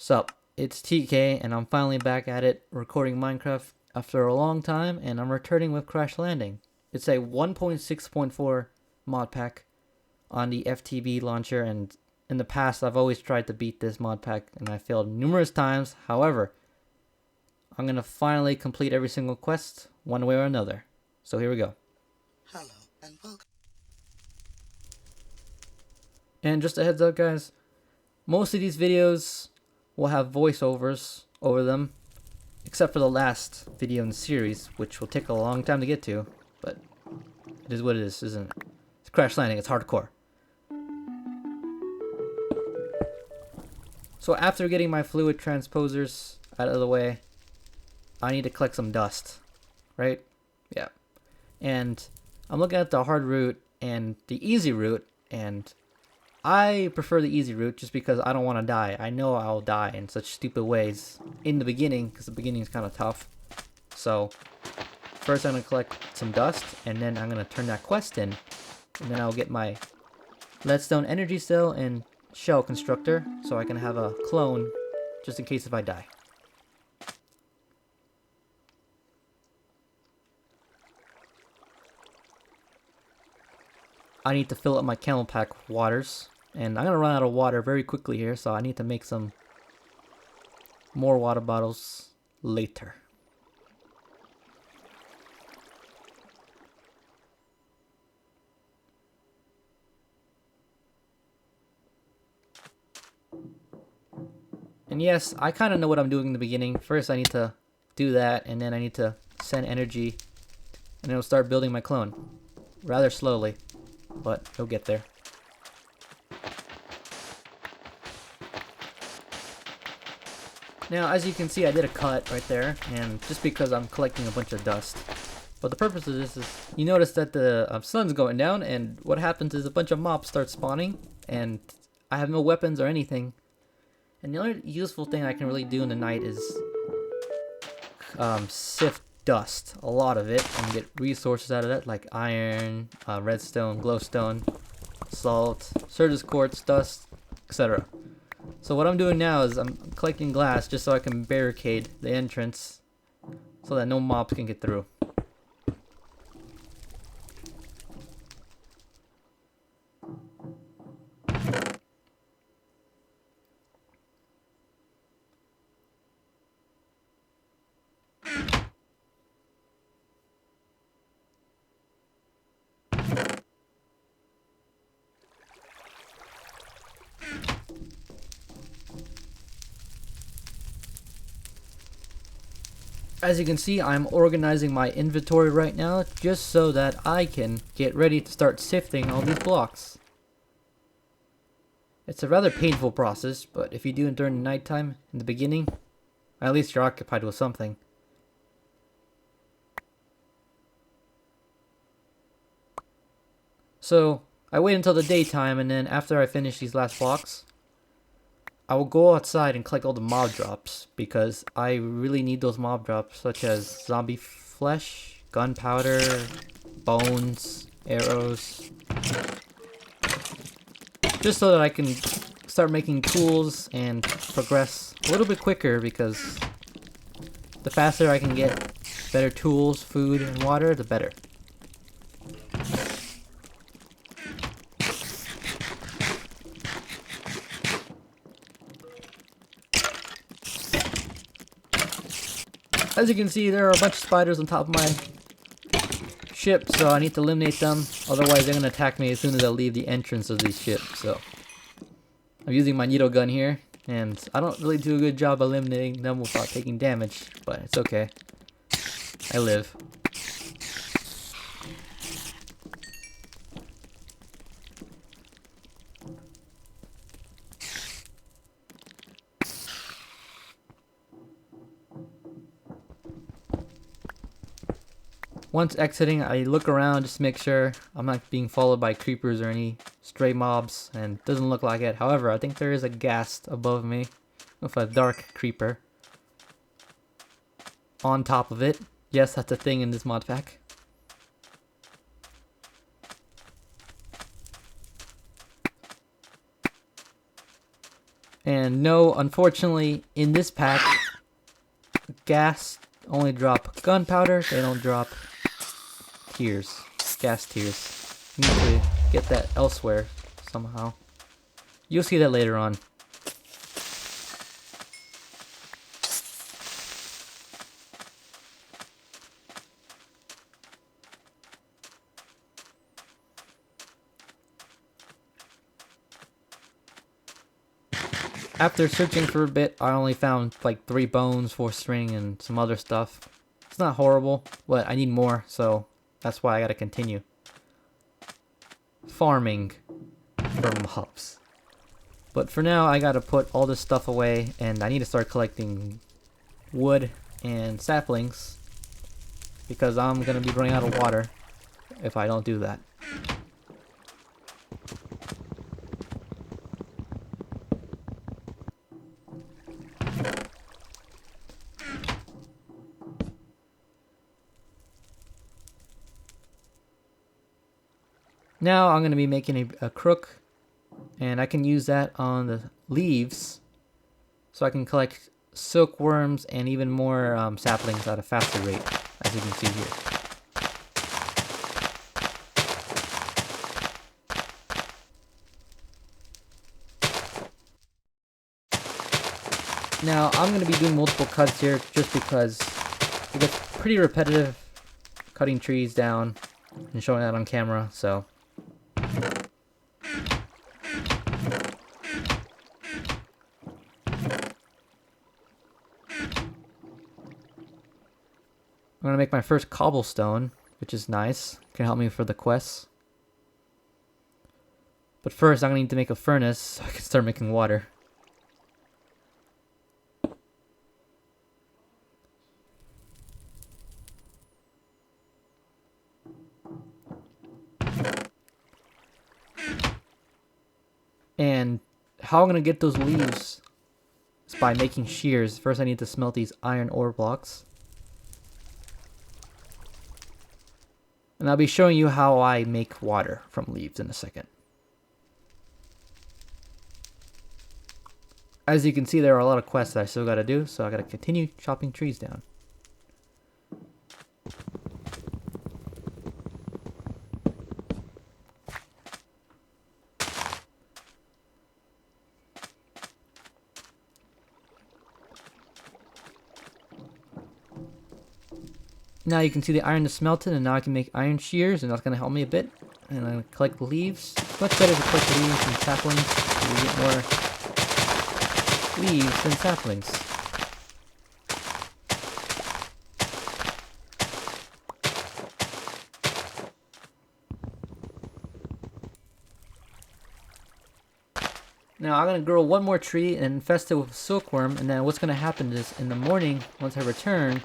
Sup, it's TK and I'm finally back at it recording Minecraft after a long time, and I'm returning with Crash Landing. It's a 1.6.4 mod pack on the FTB launcher, and in the past I've always tried to beat this mod pack and I failed numerous times. However, I'm going to finally complete every single quest one way or another. So here we go. Hello and welcome. And just a heads up guys, most of these videos will have voiceovers over them, except for the last video in the series, which will take a long time to get to, but it is what it is, isn't it? It's Crash Landing, it's hardcore. So after getting my fluid transposers out of the way, I need to collect some dust, right? Yeah. And I'm looking at the hard route and the easy route, and I prefer the easy route just because I don't want to die. I know I'll die in such stupid ways in the beginning, because the beginning is kind of tough. So first I'm going to collect some dust, and then I'm going to turn that quest in, and then I'll get my leadstone energy cell and shell constructor so I can have a clone just in case if I die. I need to fill up my camel pack waters, and I'm going to run out of water very quickly here, so I need to make some more water bottles later. And yes, I kind of know what I'm doing in the beginning. First I need to do that, and then I need to send energy, and it'll start building my clone. Rather slowly, but it'll get there. Now, as you can see, I did a cut right there, and just because I'm collecting a bunch of dust. But the purpose of this is, you notice that the sun's going down, and what happens is a bunch of mobs start spawning, and I have no weapons or anything. And the only useful thing I can really do in the night is sift dust, a lot of it, and get resources out of that, like iron, redstone, glowstone, salt, surges quartz, dust, etc. So what I'm doing now is I'm collecting glass just so I can barricade the entrance so that no mobs can get through. As you can see, I'm organizing my inventory right now just so that I can get ready to start sifting all these blocks. It's a rather painful process, but if you do it during the nighttime in the beginning, at least you're occupied with something. So I wait until the daytime, and then after I finish these last blocks, I will go outside and collect all the mob drops, because I really need those mob drops, such as zombie flesh, gunpowder, bones, arrows, just so that I can start making tools and progress a little bit quicker, because the faster I can get better tools, food, and water, the better. As you can see, there are a bunch of spiders on top of my ship, so I need to eliminate them. Otherwise, they're going to attack me as soon as I leave the entrance of these ships. So I'm using my needle gun here, and I don't really do a good job eliminating them without taking damage, but it's okay. I live. Once exiting, I look around just to make sure I'm not being followed by creepers or any stray mobs, and it doesn't look like it. However, I think there is a ghast above me with a dark creeper on top of it. Yes, that's a thing in this mod pack. And no, unfortunately, in this pack, gas only drop gunpowder. They don't drop tears, gas tears. You need to get that elsewhere somehow. You'll see that later on. After searching for a bit, I only found like 3 bones, 4 string, and some other stuff. It's not horrible, but I need more, so that's why I gotta continue farming for mobs. But for now, I gotta put all this stuff away, and I need to start collecting wood and saplings because I'm gonna be running out of water if I don't do that. Now I'm going to be making a crook, and I can use that on the leaves so I can collect silkworms and even more saplings at a faster rate, as you can see here. Now I'm going to be doing multiple cuts here just because it gets pretty repetitive cutting trees down and showing that on camera, so I'm going to make my first cobblestone, which is nice. Can help me for the quests. But first, I'm going to need to make a furnace so I can start making water. And how I'm going to get those leaves is by making shears. First, I need to smelt these iron ore blocks. And I'll be showing you how I make water from leaves in a second. As you can see, there are a lot of quests that I still gotta do, so I gotta continue chopping trees down. Now you can see the iron is smelted, and now I can make iron shears, and that's going to help me a bit. And I'm going to collect leaves. It's much better to collect leaves and saplings, so you get more leaves than saplings. Now I'm going to grow one more tree and infest it with silkworm, and then what's going to happen is in the morning, once I return,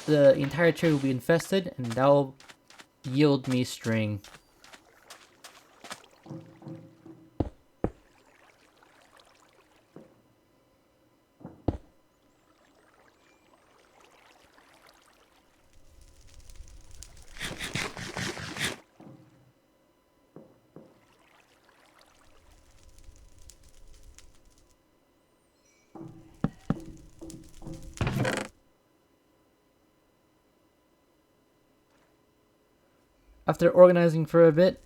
the entire tree will be infested, and that will yield me string. After organizing for a bit,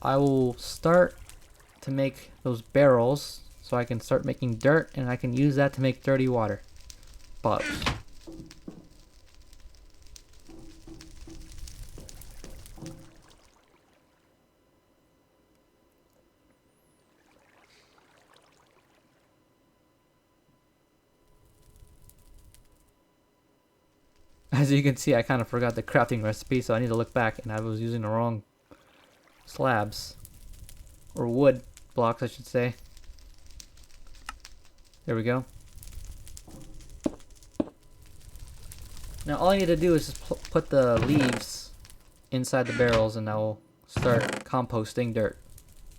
I will start to make those barrels so I can start making dirt, and I can use that to make dirty water bottles. As you can see, I kind of forgot the crafting recipe, so I need to look back, and I was using the wrong slabs. Or wood blocks, I should say. There we go. Now all I need to do is just put the leaves inside the barrels, and I will start composting dirt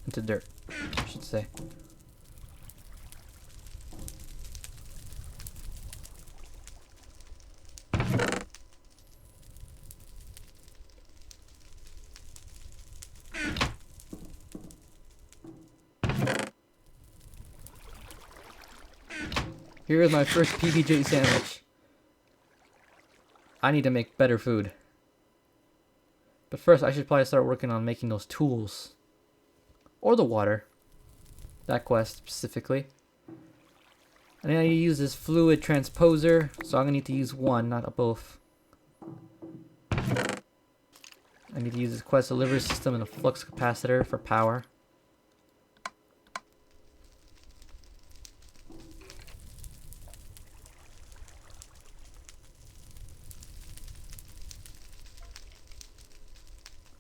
into dirt, I should say. Here is my first PBJ sandwich. I need to make better food. But first, I should probably start working on making those tools. Or the water. That quest specifically. And then I need to use this fluid transposer, so I'm going to need to use one, not both. I need to use this quest delivery system and a flux capacitor for power.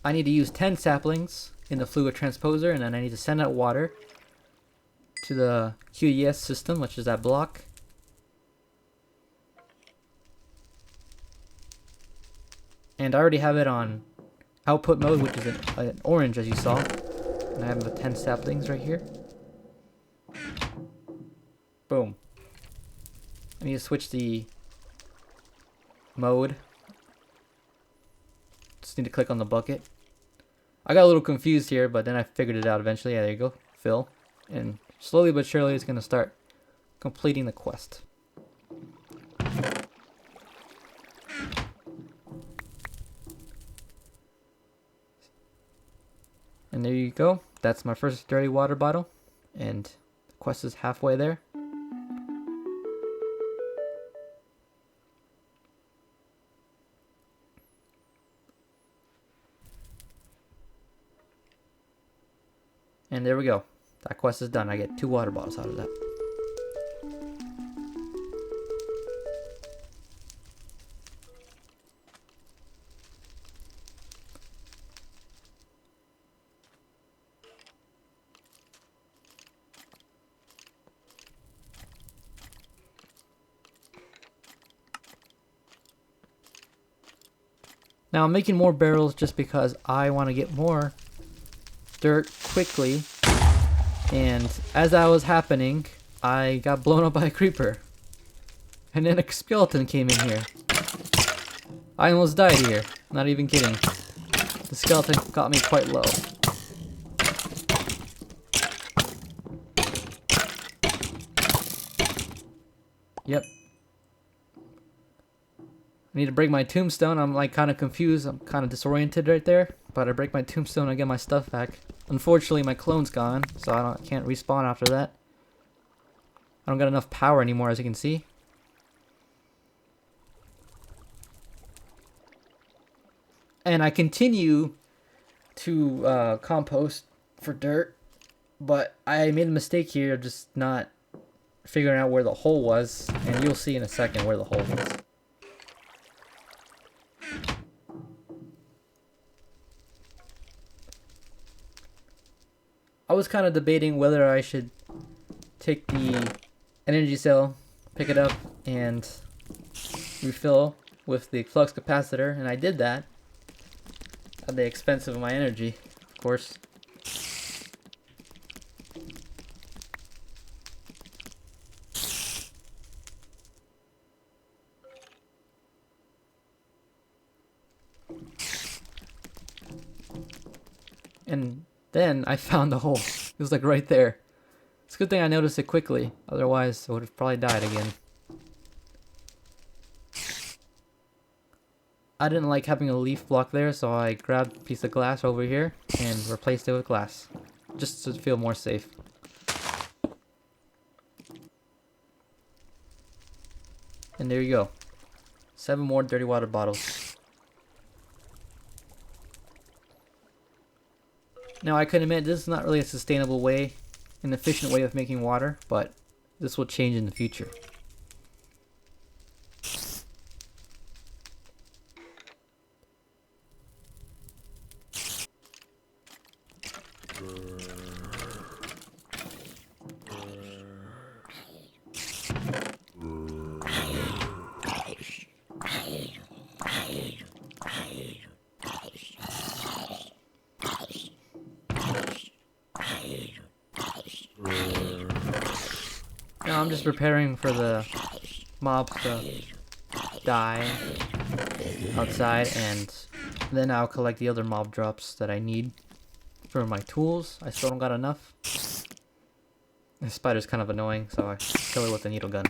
I need to use 10 saplings in the fluid transposer, and then I need to send out water to the QES system, which is that block. And I already have it on output mode, which is an orange, as you saw. And I have the 10 saplings right here. Boom. I need to switch the mode. Just need to click on the bucket. I got a little confused here, but then I figured it out eventually. Yeah, there you go. Fill. And slowly but surely it's going to start completing the quest. And there you go. That's my first dirty water bottle. And the quest is halfway there. And there we go. That quest is done. I get 2 water bottles out of that. Now I'm making more barrels just because I want to get more dirt quickly, and as that was happening, I got blown up by a creeper, and then a skeleton came in here. I almost died here, not even kidding. The skeleton got me quite low. Yep. I need to break my tombstone. I'm like kind of confused. I'm kind of disoriented right there. But I break my tombstone, I get my stuff back. Unfortunately, my clone's gone, so I can't respawn after that. I don't got enough power anymore, as you can see. And I continue to compost for dirt, but I made a mistake here, just not figuring out where the hole was, and you'll see in a second where the hole was. I was kind of debating whether I should take the energy cell, pick it up, and refill with the flux capacitor, and I did that at the expense of my energy, of course. And then I found the hole. It was like right there. It's a good thing I noticed it quickly. Otherwise, I would have probably died again. I didn't like having a leaf block there, so I grabbed a piece of glass over here and replaced it with glass. Just to feel more safe. And there you go. 7 more dirty water bottles. Now I can admit this is not really a sustainable way, an efficient way of making water, but this will change in the future. Now I'm just preparing for the mobs to die outside, and then I'll collect the other mob drops that I need for my tools. I still don't got enough. This spider's kind of annoying, so I kill it with a needle gun.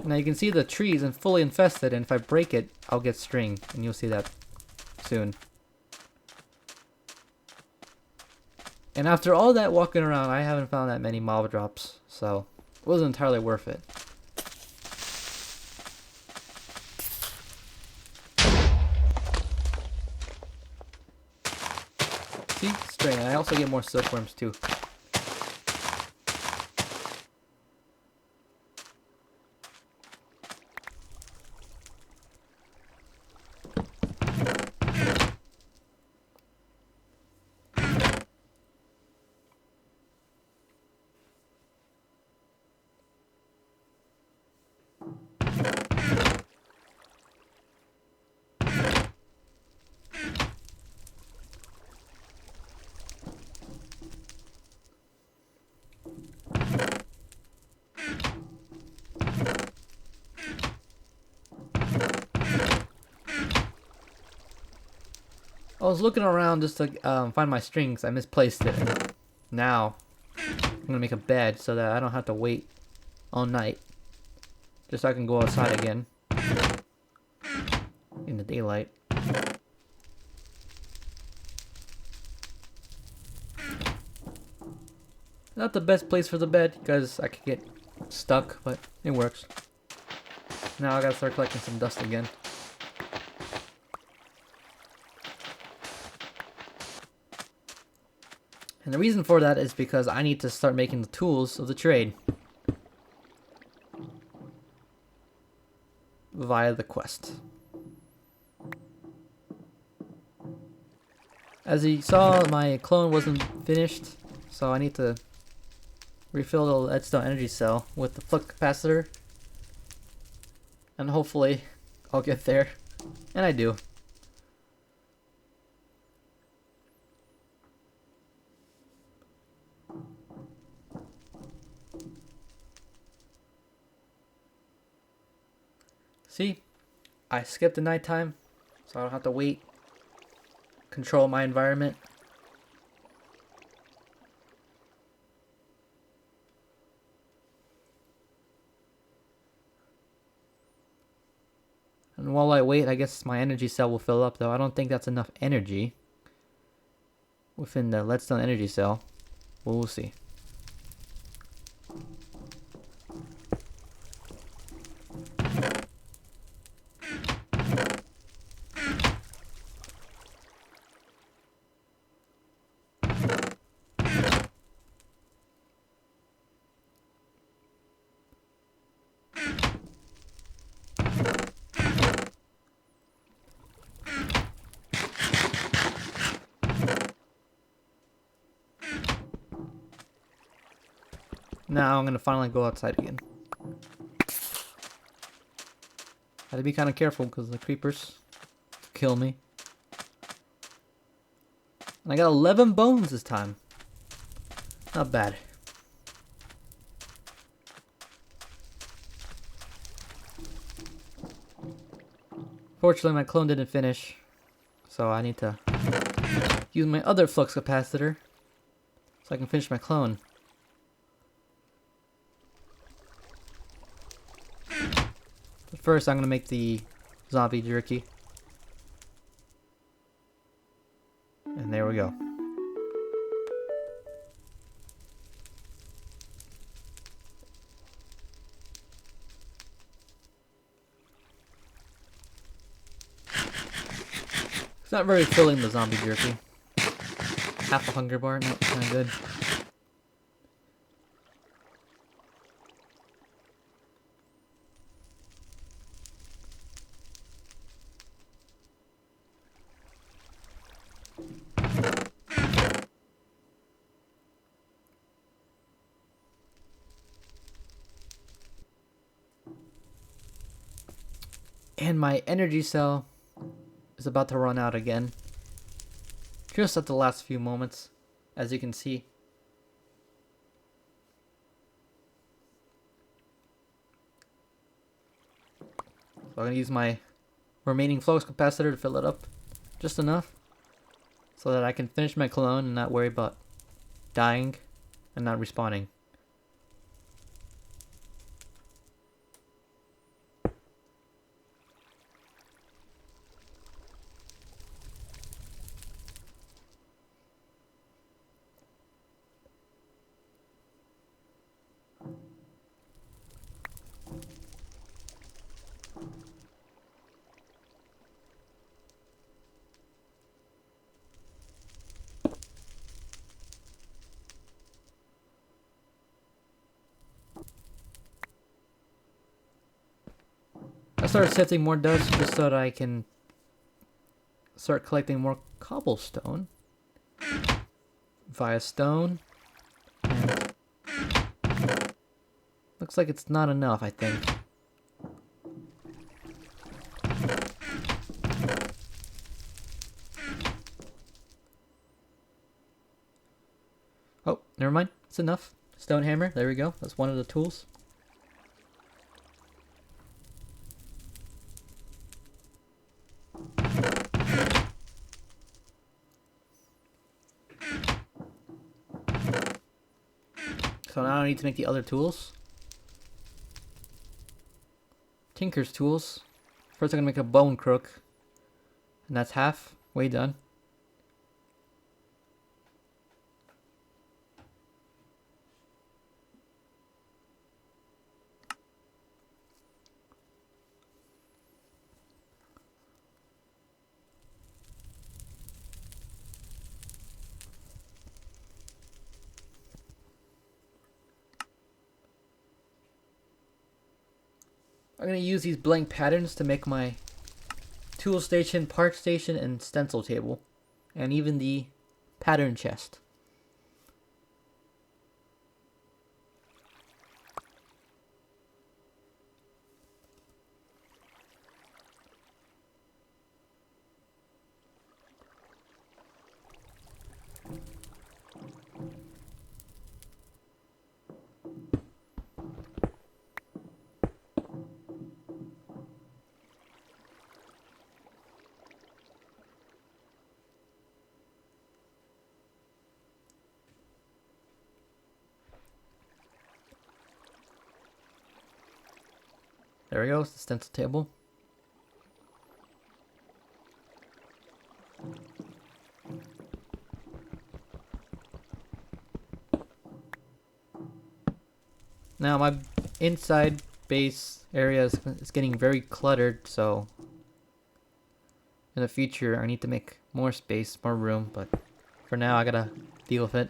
Now you can see the tree isn't fully infested, and if I break it, I'll get string, and you'll see that soon. And after all that walking around, I haven't found that many mob drops, so it wasn't entirely worth it. See? String. I also get more silkworms too. I was looking around just to find my strings. I misplaced it. And now I'm gonna make a bed so that I don't have to wait all night, just so I can go outside again in the daylight. Not the best place for the bed because I could get stuck, but it works. Now I gotta start collecting some dust again. And the reason for that is because I need to start making the tools of the trade via the quest. As you saw, my clone wasn't finished, so I need to refill the leadstone energy cell with the flux capacitor. And hopefully I'll get there. And I do. See, I skipped the nighttime, so I don't have to wait. Control my environment. And while I wait, I guess my energy cell will fill up, though I don't think that's enough energy within the leadstone energy cell. Well, we'll see. Now I'm gonna finally go outside again. Had to be kind of careful because the creepers kill me. And I got 11 bones this time. Not bad. Fortunately, my clone didn't finish, so I need to use my other flux capacitor so I can finish my clone. But first, I'm gonna make the zombie jerky. And there we go. It's not very filling, the zombie jerky. Half a hunger bar, not kind of good. And my energy cell is about to run out again. Just at the last few moments, as you can see. So I'm going to use my remaining flux capacitor to fill it up. Just enough so that I can finish my clone and not worry about dying and not respawning. I started sifting more dust just so that I can start collecting more cobblestone via stone. And looks like it's not enough, I think. Oh, never mind. It's enough. Stone hammer. There we go. That's one of the tools. So now I need to make the other tools. Tinker's tools. First I'm gonna make a bone crook. And that's halfway done. I'm going to use these blank patterns to make my tool station, part station, and stencil table. And even the pattern chest. There we go, it's the stencil table. Now my inside base area is getting very cluttered, so in the future I need to make more space, more room, but for now I gotta deal with it.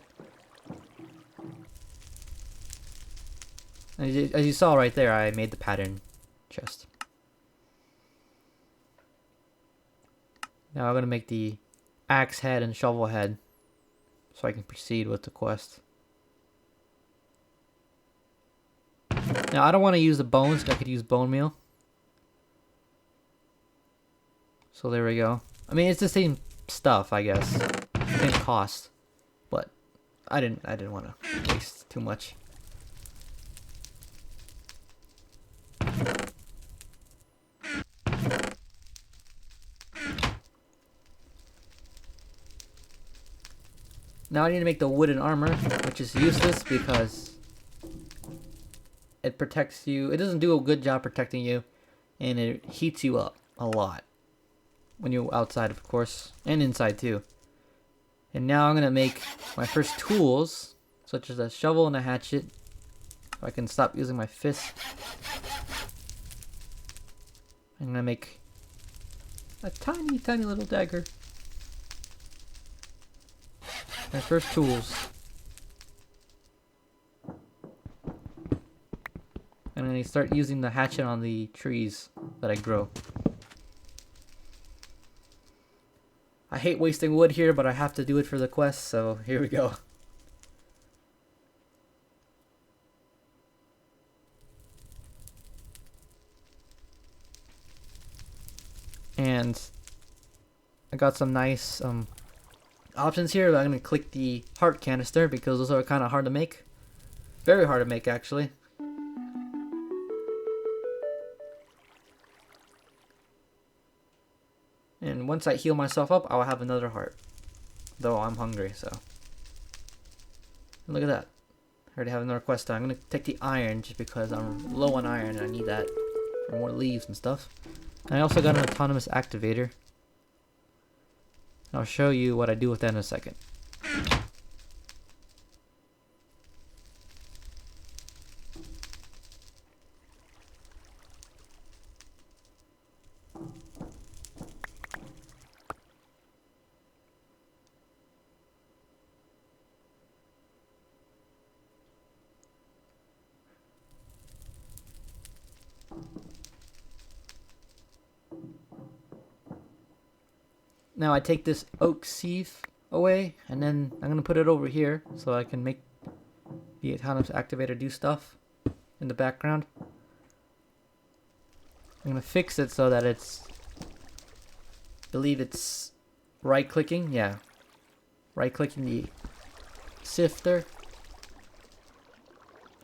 As you saw right there, I made the pattern chest. Now I'm gonna make the axe head and shovel head so I can proceed with the quest. Now I don't want to use the bones, I could use bone meal. So there we go. I mean, it's the same stuff, I guess. Same cost. But I didn't want to waste too much. Now I need to make the wooden armor, which is useless because it protects you. It doesn't do a good job protecting you, and it heats you up a lot when you're outside, of course, and inside too. And now I'm gonna make my first tools, such as a shovel and a hatchet, so I can stop using my fist. I'm gonna make a tiny, tiny little dagger. My first tools. And then I start using the hatchet on the trees that I grow. I hate wasting wood here, but I have to do it for the quest, so here we go. And I got some nice options here. I'm going to click the heart canister because those are kind of hard to make. Very hard to make, actually. And And once I heal myself up, I'll have another heart. Though I'm hungry, so. And look at that. I already have another quest done. I'm going to take the iron just because I'm low on iron and I need that for more leaves and stuff. And I also got an autonomous activator. I'll show you what I do with that in a second. Now I take this oak sieve away, and then I'm going to put it over here so I can make the autonomous activator do stuff in the background. I'm going to fix it so that it's, I believe it's right clicking, yeah. Right clicking the sifter.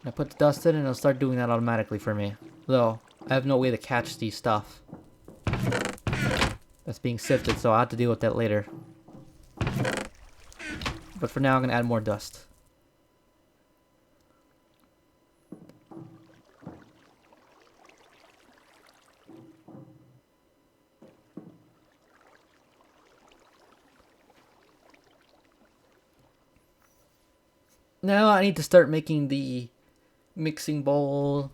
I put the dust in and it'll start doing that automatically for me. Though, I have no way to catch the stuff that's being sifted, so I'll have to deal with that later. But for now, I'm going to add more dust. Now I need to start making the mixing bowl,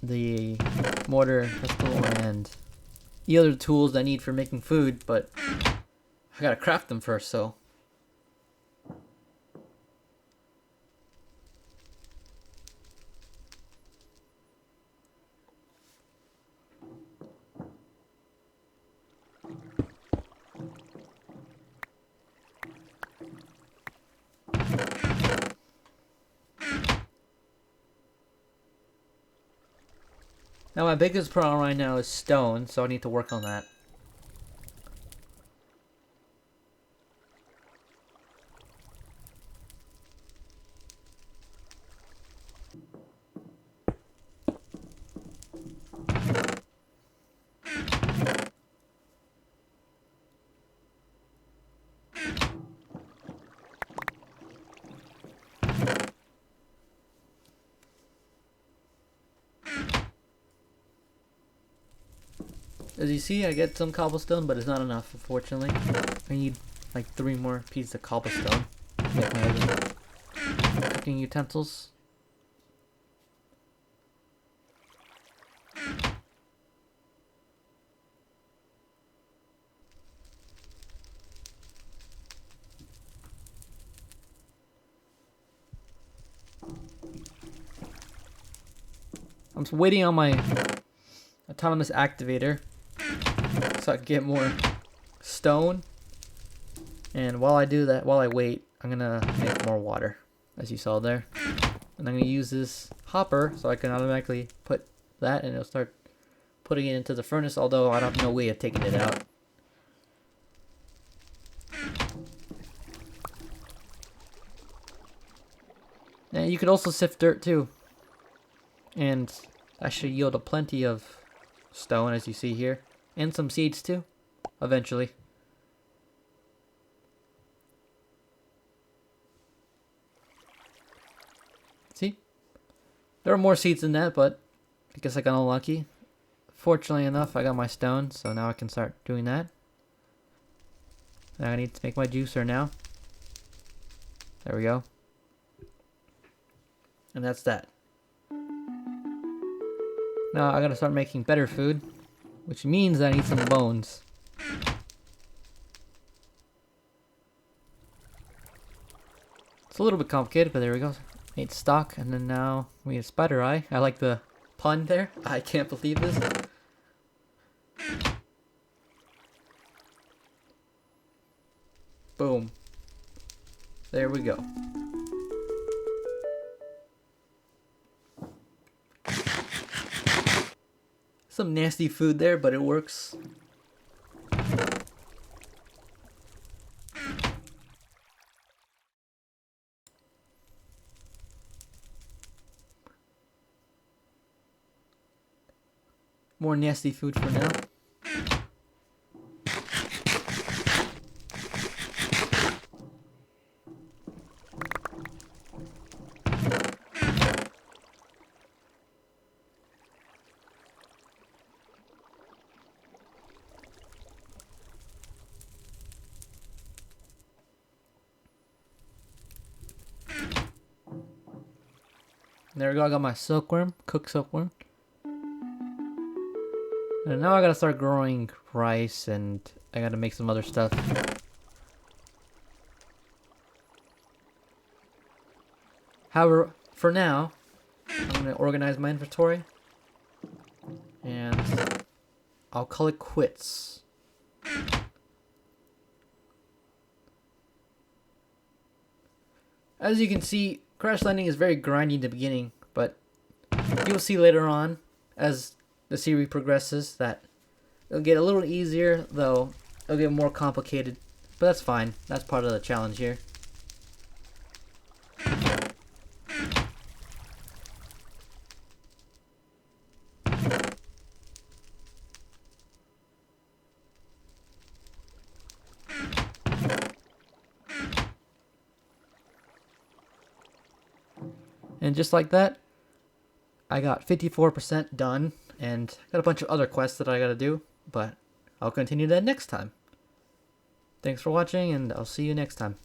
the mortar, pestle, and the other tools I need for making food, but I gotta craft them first, so. Now my biggest problem right now is stone, so I need to work on that. As you see, I get some cobblestone, but it's not enough, unfortunately. I need like 3 more pieces of cobblestone to make my other cooking utensils. I'm just waiting on my autonomous activator so I can get more stone. And while I do that, while I wait, I'm gonna make more water, as you saw there. And I'm gonna use this hopper so I can automatically put that, and it'll start putting it into the furnace, although I have no way of taking it out. And you could also sift dirt too, and that should yield a plenty of stone, as you see here, and some seeds too, eventually. See? There are more seeds than that, but I guess I got unlucky. Fortunately enough, I got my stone, so now I can start doing that. Now I need to make my juicer now. There we go. And that's that. Now I gotta start making better food, which means I need some bones. It's a little bit complicated, but there we go. Made stock, and then now we have spider eye. I like the pun there. I can't believe this. Boom. There we go. Some nasty food there, but it works. More nasty food for now. There we go, I got my silkworm, cooked silkworm. And now I gotta start growing rice and I gotta make some other stuff. However, for now, I'm gonna organize my inventory. And I'll call it quits. As you can see, Crash Landing is very grindy in the beginning, but you'll see later on, as the series progresses, that it'll get a little easier, though it'll get more complicated. But that's fine. That's part of the challenge here. And just like that, I got 54% done, and got a bunch of other quests that I gotta do, but I'll continue that next time. Thanks for watching, and I'll see you next time.